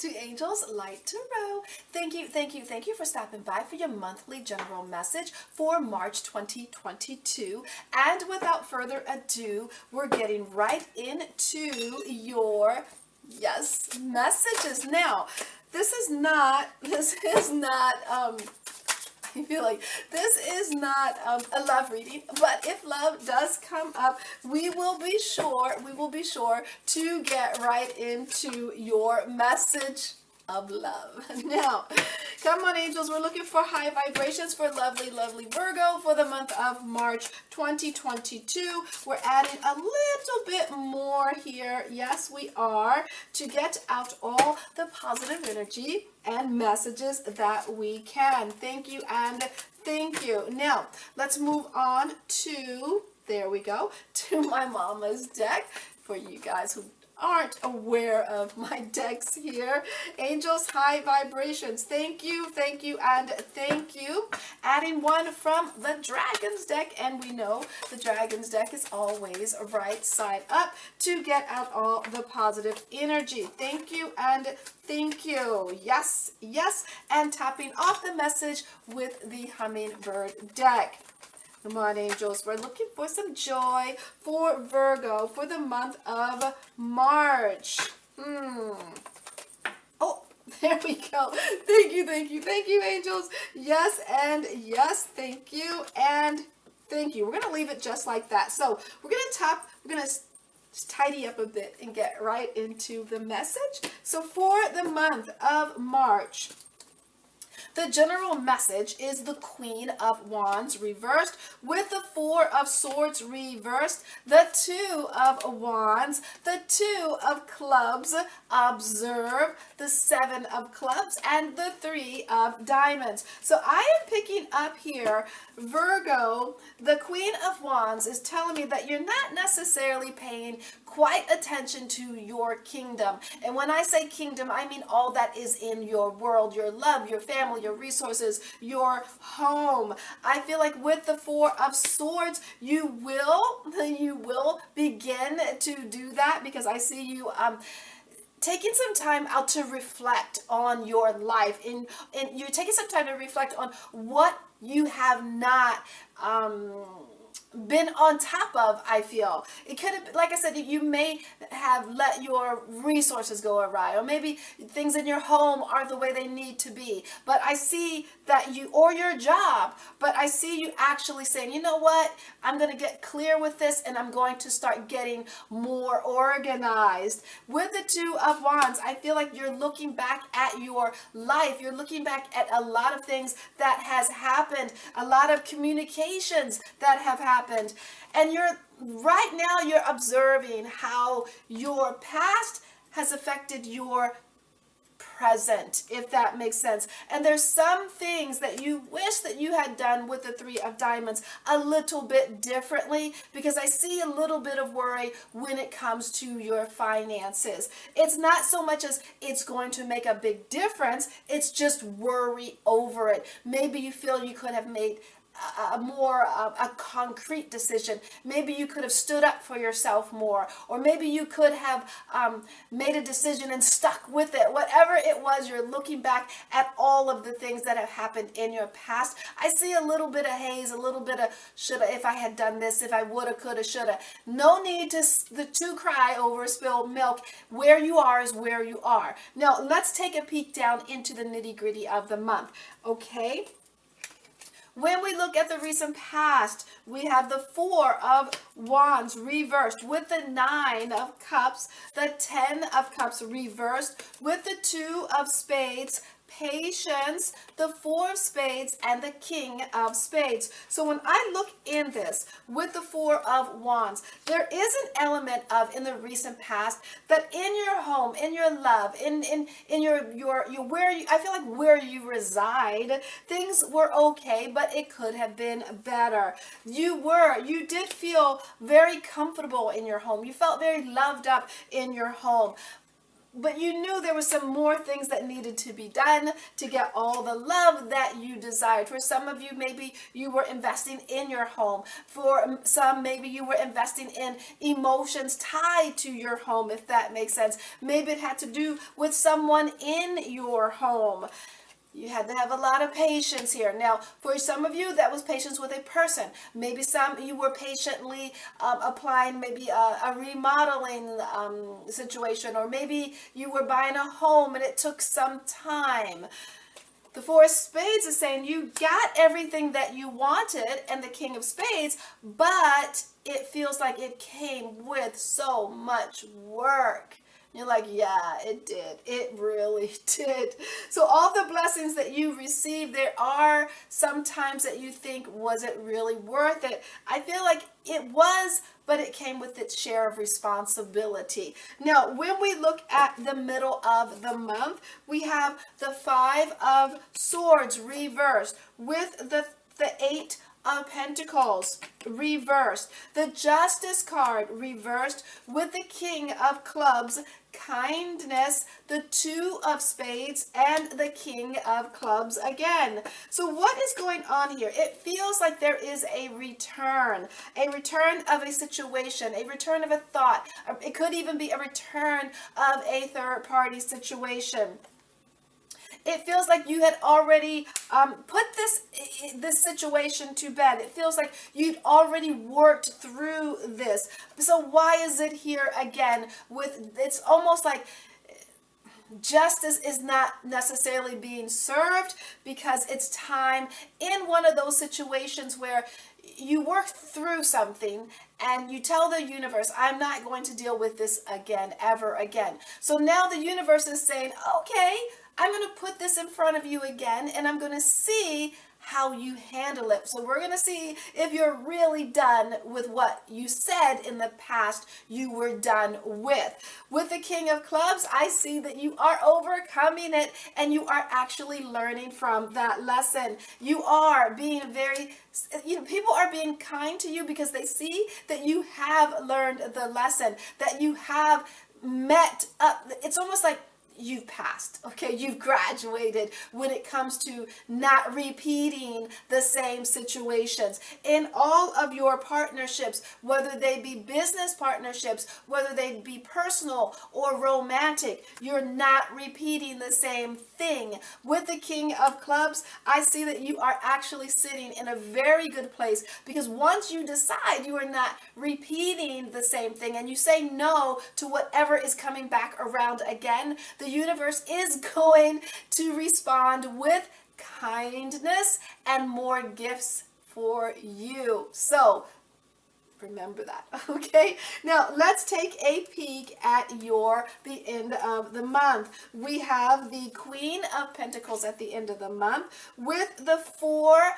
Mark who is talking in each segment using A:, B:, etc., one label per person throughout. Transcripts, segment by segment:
A: to Angel's Light Tarot. Thank you for stopping by for your monthly general message for March 2022. And without further ado, we're getting right into your messages. Now, this is not I feel like this is not a love reading, but if love does come up, we will be sure to get right into your message of love. Now, come on, angels, we're looking for high vibrations for lovely Virgo for the month of March 2022. We're adding a little bit more here. Yes, we are, to get out all the positive energy and messages that we can. Thank you and thank you. Now, let's move on to, there we go, to my mama's deck. For you guys who aren't aware of my decks here, angels, high vibrations, thank you and thank you. Adding one from the dragon's deck, and we know the dragon's deck is always right side up to get out all the positive energy. Thank you and thank you. Yes, and topping off the message with the hummingbird deck. Come on, angels, we're looking for some joy for Virgo for the month of March. Oh, there we go. Thank you, angels. Yes, and yes, thank you, and thank you. We're going to leave it just like that. So we're going to tidy up a bit and get right into the message. So for the month of March, the general message is the Queen of Wands reversed with the Four of Swords reversed, the Two of Wands, the Two of Clubs, observe, the Seven of Clubs, and the Three of Diamonds. So I am picking up here, Virgo, the Queen of Wands is telling me that you're not necessarily paying quite attention to your kingdom. And when I say kingdom, I mean all that is in your world, your love, your family, your resources, your home. I feel like with the Four of Swords, you will begin to do that, because I see you taking some time out to reflect on your life, and you're taking some time to reflect on what you have not been on top of. I feel it could have, like I said, you may have let your resources go awry, or maybe things in your home aren't the way they need to be, but I see that you, or your job, but I see you actually saying, you know what, I'm going to get clear with this, and I'm going to start getting more organized. With the Two of Wands, I feel like you're looking back at your life, you're looking back at a lot of things that has happened, a lot of communications that have happened, and you're observing how your past has affected your present, if that makes sense. And there's some things that you wish that you had done with the Three of Diamonds a little bit differently, because I see a little bit of worry when it comes to your finances. It's not so much as it's going to make a big difference, it's just worry over it. Maybe you feel you could have made a concrete decision. Maybe you could have stood up for yourself more, or maybe you could have made a decision and stuck with it. Whatever it was, you're looking back at all of the things that have happened in your past. I see a little bit of haze, a little bit of shoulda, if I had done this, if I woulda, coulda, shoulda. No need to cry over spilled milk. Where you are is where you are. Now let's take a peek down into the nitty-gritty of the month. Okay, when we look at the recent past, we have the Four of Wands reversed with the Nine of Cups, the Ten of Cups reversed with the Two of Spades, patience, the Four of Spades, and the King of Spades. So when I look in this with the Four of Wands, there is an element of, in the recent past, that in your home, in your love, in your where you, I feel like where you reside, things were okay, but it could have been better. You did feel very comfortable in your home. You felt very loved up in your home. but you knew there were some more things that needed to be done to get all the love that you desired. For some of you, maybe you were investing in your home. For some, maybe you were investing in emotions tied to your home, if that makes sense. Maybe it had to do with someone in your home. You had to have a lot of patience here. Now, for some of you, that was patience with a person. Maybe some you were patiently applying maybe a remodeling situation, or maybe you were buying a home and it took some time. The Four of Spades is saying you got everything that you wanted, and the King of Spades, but it feels like it came with so much work. You're like, yeah, it did. It really did. So all the blessings that you received, there are some times that you think, was it really worth it? I feel like it was, but it came with its share of responsibility. Now, when we look at the middle of the month, we have the Five of Swords reversed with the Eight of Pentacles reversed, the Justice card reversed with the King of Clubs, kindness, the Two of Spades, and the King of Clubs again. So what is going on here? It feels like there is a return of a situation, a return of a thought. It could even be a return of a third party situation. It feels like you had already put this situation to bed. It feels like you'd already worked through this. So why is it here again? It's almost like justice is not necessarily being served, because it's time in one of those situations where you work through something and you tell the universe, I'm not going to deal with this again, ever again. So now the universe is saying, okay, I'm going to put this in front of you again, and I'm going to see how you handle it. So we're going to see if you're really done with what you said in the past you were done with. With the King of Clubs, I see that you are overcoming it, and you are actually learning from that lesson. You are being very, people are being kind to you because they see that you have learned the lesson, that you have met up. It's almost like you've passed, okay? You've graduated when it comes to not repeating the same situations. In all of your partnerships, whether they be business partnerships, whether they be personal or romantic, you're not repeating the same thing. With the King of Clubs, I see that you are actually sitting in a very good place, because once you decide you are not repeating the same thing and you say no to whatever is coming back around again, the universe is going to respond with kindness and more gifts for you. So remember that, okay? Now let's take a peek at the end of the month. We have the Queen of Pentacles at the end of the month with the Four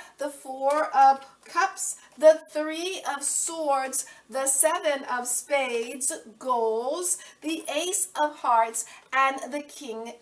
A: of Cups, the Three of Swords, the Seven of Spades, goals, the Ace of Hearts, and the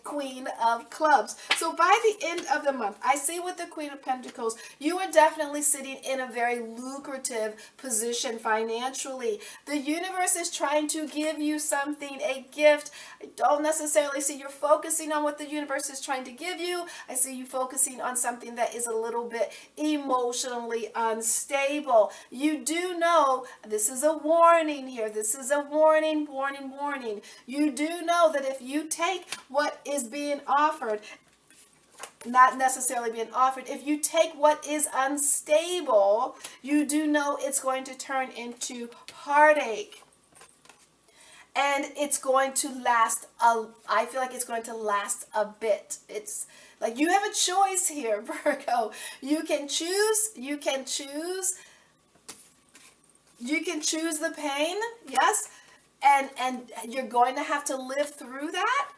A: Queen of Clubs. So by the end of the month, I see with the Queen of Pentacles, you are definitely sitting in a very lucrative position financially. The universe is trying to give you something, a gift. I don't necessarily see you're focusing on what the universe is trying to give you. I see you focusing on something that is a little bit emotionally unstable. You do know, this is a warning here. This is a warning, warning, warning. You do know that if you take what is being offered, not necessarily being offered, if you take what is unstable, you do know it's going to turn into heartache. And it's going to last, I feel like it's going to last a bit. It's like you have a choice here, Virgo. You can choose the pain, yes, and you're going to have to live through that,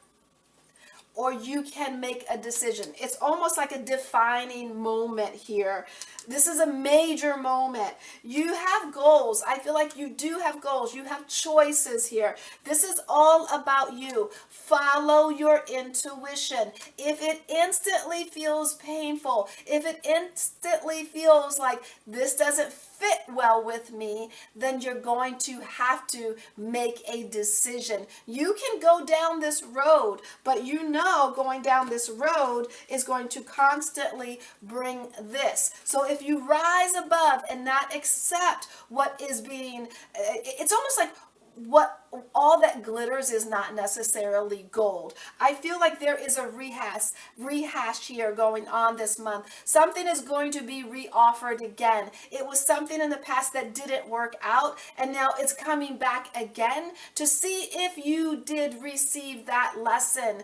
A: or you can make a decision. It's almost like a defining moment here. This is a major moment. You have goals. I feel like you do have goals. You have choices here. This is all about you. Follow your intuition. If it instantly feels painful, if it instantly feels like this doesn't fit well with me, then you're going to have to make a decision. You can go down this road, but you know going down this road is going to constantly bring this. So if you rise above and not accept what is being, it's almost like what all that glitters is not necessarily gold. I feel like there is a rehash here going on this month. Something is going to be reoffered again. It was something in the past that didn't work out, and now it's coming back again to see if you did receive that lesson.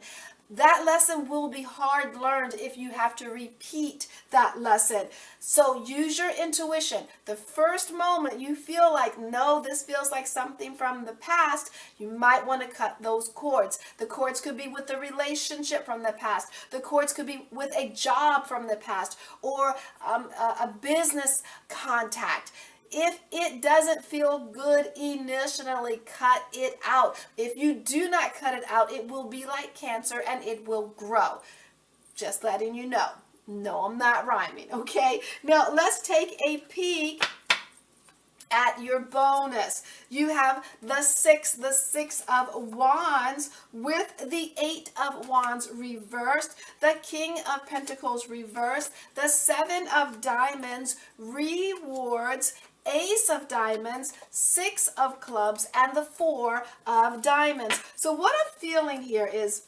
A: That lesson will be hard learned if you have to repeat that lesson. So use your intuition. The first moment you feel like, no, this feels like something from the past, you might want to cut those cords. The cords could be with the relationship from the past. The cords could be with a job from the past, or a business contact. If it doesn't feel good initially, cut it out. If you do not cut it out, it will be like cancer and it will grow. Just letting you know. No, I'm not rhyming, okay? Now, let's take a peek at your bonus. You have the six of wands with the 8 of wands reversed, the King of Pentacles reversed, the 7 of diamonds, rewards, Ace of diamonds, 6 of clubs, and the 4 of diamonds. So what I'm feeling here is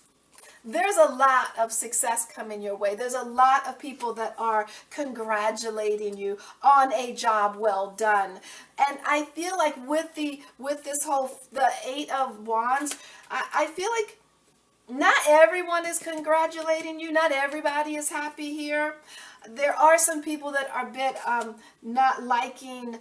A: there's a lot of success coming your way. There's a lot of people that are congratulating you on a job well done. And I feel like with this whole, the 8 of wands, I feel like not everyone is congratulating you. Not everybody is happy here. There are some people that are a bit not liking,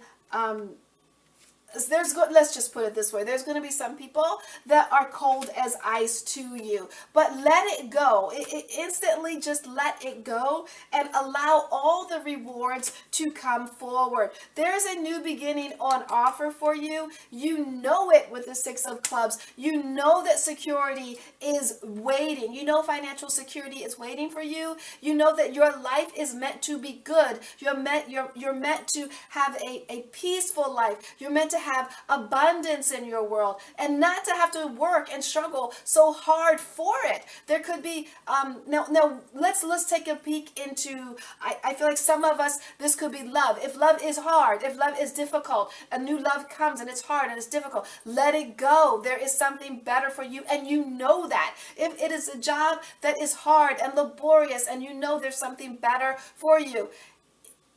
A: let's just put it this way. There's going to be some people that are cold as ice to you, but let it go. Instantly just let it go and allow all the rewards to come forward. There's a new beginning on offer for you. You know it with the 6 of clubs. You know that security is waiting. You know financial security is waiting for you. You know that your life is meant to be good. You're meant to have a peaceful life. You're meant to have abundance in your world and not to have to work and struggle so hard for it. There could be now let's take a peek into, I feel like some of us, this could be love. If love is hard, if love is difficult, a new love comes and it's hard and it's difficult, let it go. There is something better for you and you know that. If it is a job that is hard and laborious and you know there's something better for you,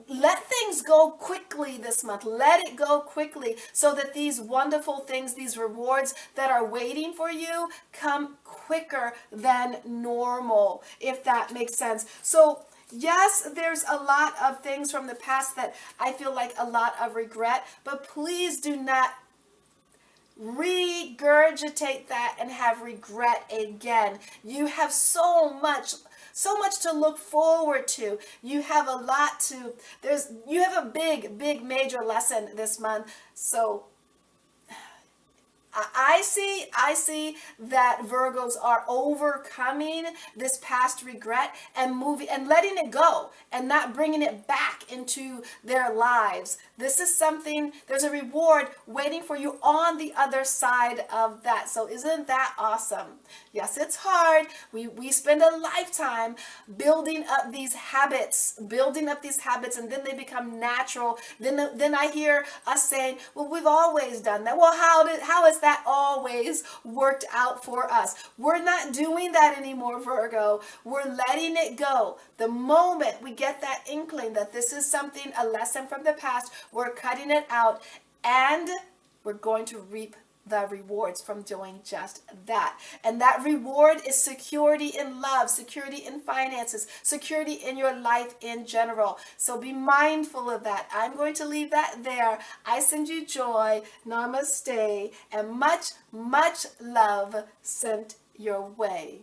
A: let things go quickly this month. Let it go quickly so that these wonderful things, these rewards that are waiting for you, come quicker than normal, if that makes sense. So yes, there's a lot of things from the past that I feel like a lot of regret, but please do not regurgitate that and have regret again. You have so much to look forward to. You have a lot to, you have a big major lesson this month. So I see that Virgos are overcoming this past regret and moving and letting it go and not bringing it back into their lives. This is something, there's a reward waiting for you on the other side of that. So isn't that awesome? Yes, it's hard. We spend a lifetime building up these habits, and then they become natural. Then I hear us saying, well, we've always done that. Well, how is that always worked out for us? We're not doing that anymore, Virgo. We're letting it go. The moment we get that inkling that this is something, a lesson from the past, we're cutting it out and we're going to reap the rewards from doing just that. And that reward is security in love, security in finances, security in your life in general. So be mindful of that. I'm going to leave that there. I send you joy, namaste, and much love sent your way.